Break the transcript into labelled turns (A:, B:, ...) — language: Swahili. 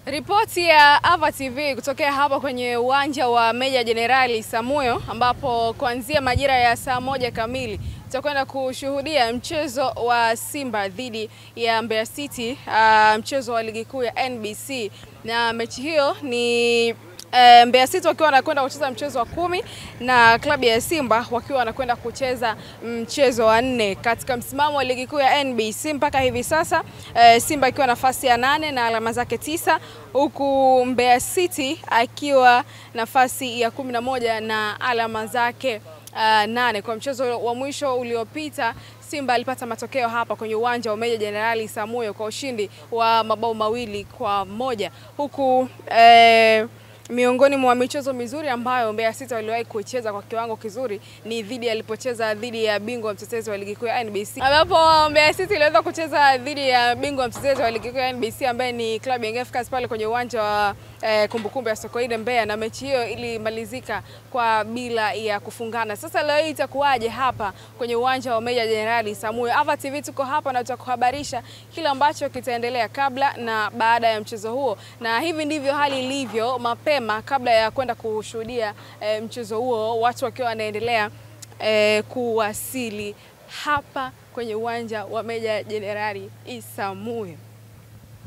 A: Ripoti ya Ava TV kutokea hapa kwenye uwanja wa Meja Jenerali Isamuhyo, ambapo kuanzia majira ya saa 1 kamili tutakwenda kushuhudia mchezo wa Simba dhidi ya Mbeya City, mchezo wa ligi kuu ya NBC, na mechi hiyo ni Mbeya City wakiwa wanakwenda kucheza mchezo wa 10 na klabu ya Simba wakiwa wanakwenda kucheza mchezo wa 4. Katika msimamo wa ligi kuu ya NBC mpaka hivi sasa, Simba ikiwa nafasi ya 8 na alama zake 9, huku Mbeya City akiwa nafasi ya 11 na alama zake 8. Kwa mchezo wa mwisho uliopita, Simba alipata matokeo hapa kwenye uwanja wa Meja Jenerali Isamuhyo kwa ushindi wa mabao 2-1, huku miongoni mwa michezo mizuri ambayo Mbeya City waliwahi kucheza kwa kiwango kizuri ni alipocheza dhidi ya bingwa mtetezi wa ligi kuu ya NBC, ambapo Mbeya City iliweza kucheza dhidi ya bingwa mtetezi wa ligi kuu ya NBC ambaye ni klabu ya Young Africans pale kwenye uwanja wa Kumbukumbu ya Sokoine Mbeya, na mechi hiyo ilimalizika kwa bila ya kufungana. Sasa leo hii itakuwaje hapa kwenye uwanja wa Meja Jenerali Isamuhyo? Ava TV tuko hapa na tutakuhabarisha kila ambacho kitaendelea kabla na baada ya mchezo huo, na hivi ndivyo hali ilivyo mapema kabla ya kwenda kushuhudia mchezo huo, watu wakiwa wanaendelea kuwasili hapa kwenye uwanja wa Meja Jenerali Isamuhyo.